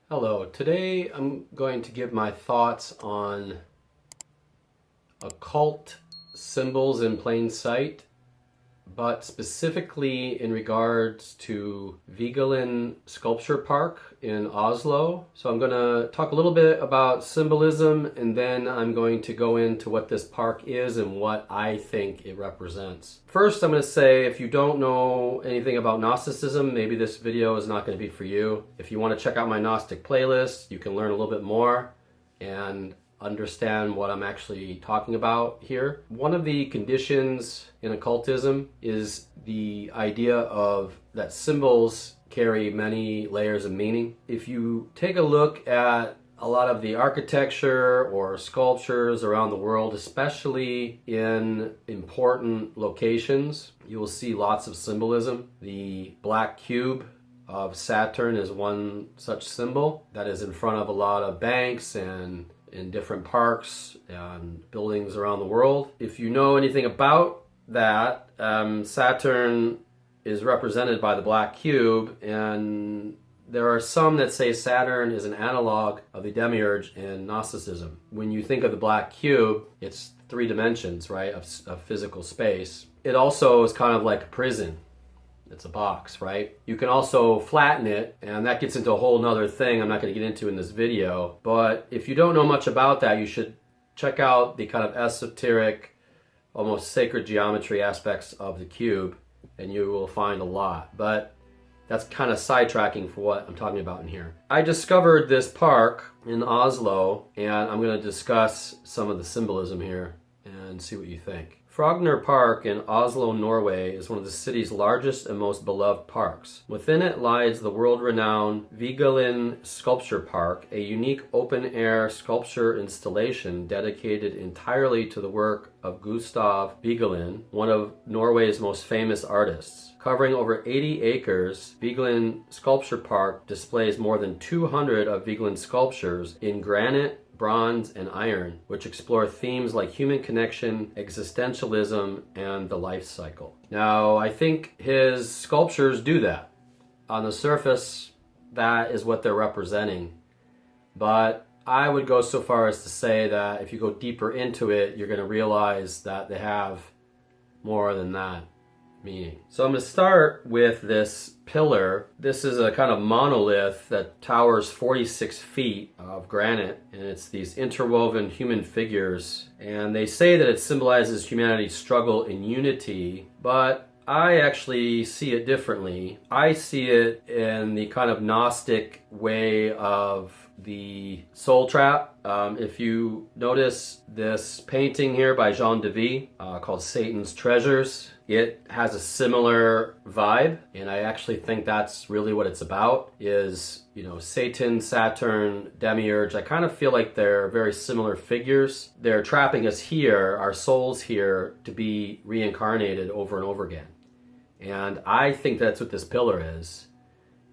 Hello, today I'm going to give my thoughts on occult symbols in plain sight, but specifically in regards to Vigeland Sculpture Park in Oslo. So I'm going to talk a little bit about symbolism, and then I'm going to go into what this park is and what I think it represents. First, I'm going to say if you don't know anything about Gnosticism, maybe this video is not going to be for you. If you want to check out my Gnostic playlist, you can learn a little bit more and understand what I'm actually talking about here. One of the conditions in occultism is the idea of that symbols carry many layers of meaning. If you take a look at a lot of the architecture or sculptures around the world, especially in important locations, you will see lots of symbolism. The black cube of Saturn is one such symbol that is in front of a lot of banks and in different parks and buildings around the world. If you know anything about that, Saturn is represented by the black cube, and there are some that say Saturn is an analog of the demiurge in Gnosticism. When you think of the black cube, it's 3 dimensions, right, of physical space. It also is kind of like a prison. It's a box, right? You can also flatten it, and that gets into a whole nother thing I'm not going to get into in this video. But if you don't know much about that, you should check out the kind of esoteric, almost sacred geometry aspects of the cube, and you will find a lot. But that's kind of sidetracking for what I'm talking about in here. I discovered this park in Oslo, and I'm going to discuss some of the symbolism here and see what you think. Vigeland Park in Oslo, Norway is one of the city's largest and most beloved parks. Within it lies the world-renowned Vigeland Sculpture Park, a unique open-air sculpture installation dedicated entirely to the work of Gustav Vigeland, one of Norway's most famous artists. Covering over 80 acres, Vigeland Sculpture Park displays more than 200 of Vigeland's sculptures in granite, bronze, and iron, which explore themes like human connection, existentialism, and the life cycle. Now, I think his sculptures do that. On the surface, that is what they're representing. But I would go so far as to say that if you go deeper into it, you're going to realize that they have more than that meaning. So I'm going to start with this pillar. This is a kind of monolith that towers 46 feet of granite, and it's these interwoven human figures. And they say that it symbolizes humanity's struggle in unity, but I actually see it differently. I see it in the kind of Gnostic way of the soul trap. If you notice this painting here by Jean de Vie called Satan's Treasures, it has a similar vibe, and I actually think that's really what it's about, is, you know, Satan, Saturn, demiurge. I kind of feel like they're very similar figures. They're trapping us here, our souls here, to be reincarnated over and over again. And I think that's what this pillar is.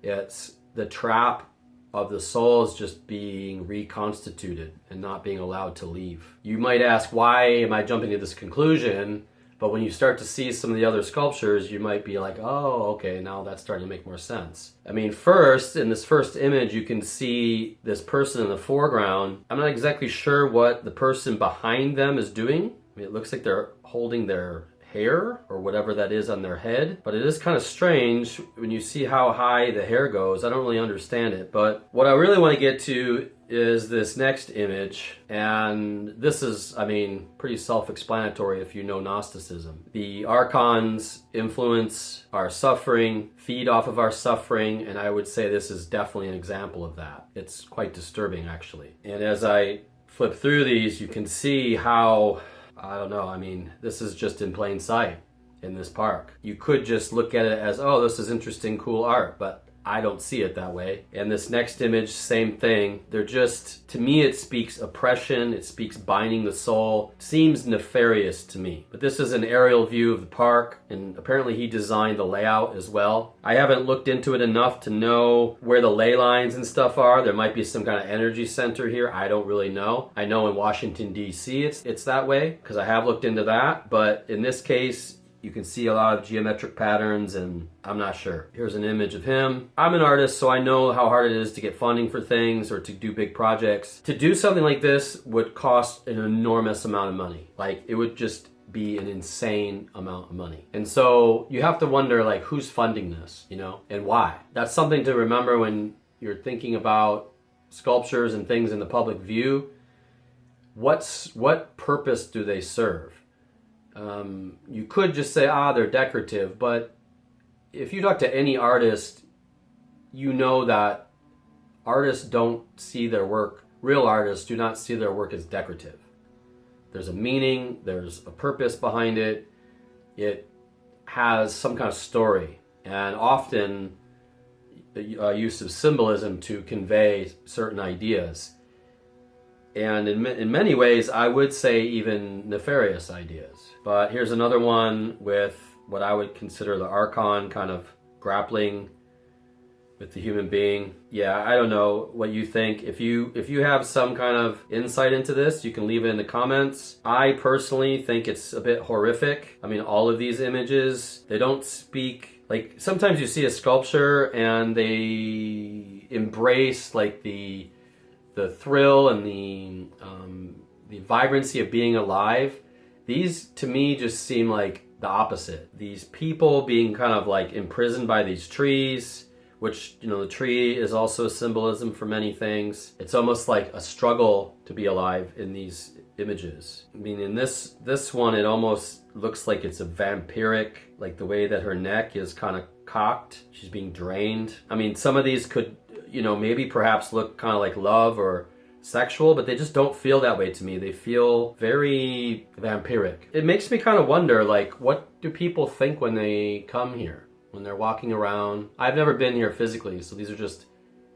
It's the trap of the souls just being reconstituted and not being allowed to leave. You might ask, why am I jumping to this conclusion? But when you start to see some of the other sculptures, you might be like, oh, okay, now that's starting to make more sense. I mean, first, in this first image, you can see this person in the foreground. I'm not exactly sure what the person behind them is doing. I mean, it looks like they're holding their hair or whatever that is on their head, but it is kind of strange when you see how high the hair goes. I don't really understand it, but what I really want to get to is this next image, and this is, I mean, pretty self-explanatory if you know Gnosticism. The archons influence our suffering, feed off of our suffering, and I would say this is definitely an example of that. It's quite disturbing, actually. And as I flip through these, you can see how, I don't know, I mean, this is just in plain sight in this park. You could just look at it as, oh, this is interesting, cool art, but I don't see it that way. And this next image, same thing. They're just, to me, it speaks oppression, it speaks binding the soul. It seems nefarious to me. But this is an aerial view of the park, and apparently he designed the layout as well. I haven't looked into it enough to know where the ley lines and stuff are. There might be some kind of energy center here. I don't really know. I know in Washington, D.C. it's that way, because I have looked into that. But in this case, You can see a lot of geometric patterns, and I'm not sure. Here's an image of him. I'm an artist, so I know how hard it is to get funding for things or to do big projects. To do something like this would cost an enormous amount of money. Like, it would just be an insane amount of money. And so you have to wonder, like, who's funding this, you know, and why? That's something to remember when you're thinking about sculptures and things in the public view. What purpose do they serve? You could just say, they're decorative, but if you talk to any artist, you know that artists don't see their work, real artists do not see their work as decorative. There's a meaning, there's a purpose behind it, it has some kind of story, and often the use of symbolism to convey certain ideas. And in many ways, I would say even nefarious ideas. But here's another one with what I would consider the archon kind of grappling with the human being. Yeah, I don't know what you think. If you have some kind of insight into this, you can leave it in the comments. I personally think it's a bit horrific. I mean, all of these images, they don't speak, like, sometimes you see a sculpture and they embrace like the thrill and the vibrancy of being alive. These to me just seem like the opposite. These people being kind of like imprisoned by these trees, which, you know, the tree is also a symbolism for many things. It's almost like a struggle to be alive in these images. I mean, in this one, it almost looks like it's a vampiric, like the way that her neck is kind of cocked. She's being drained. I mean, some of these could, you know, maybe perhaps look kind of like love or sexual, but they just don't feel that way to me. They feel very vampiric. It makes me kind of wonder, like, what do people think when they come here, when they're walking around? I've never been here physically, so these are just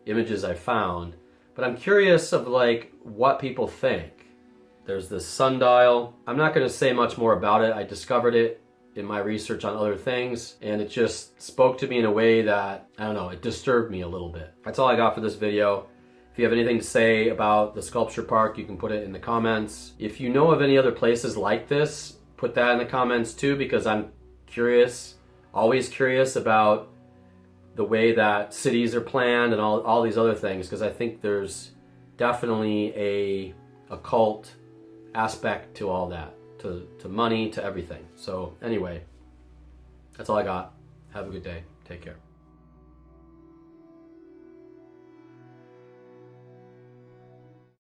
images I found, but I'm curious of like what people think. There's this sundial. I'm not going to say much more about it. I discovered it in my research on other things, and it just spoke to me in a way that, I don't know, it disturbed me a little bit. That's all I got for this video. If you have anything to say about the sculpture park, you can put it in the comments. If you know of any other places like this, put that in the comments too, because I'm curious, always curious about the way that cities are planned and all these other things, because I think there's definitely a occult aspect to all that, to money, to everything. So anyway, that's all I got. Have a good day. Take care.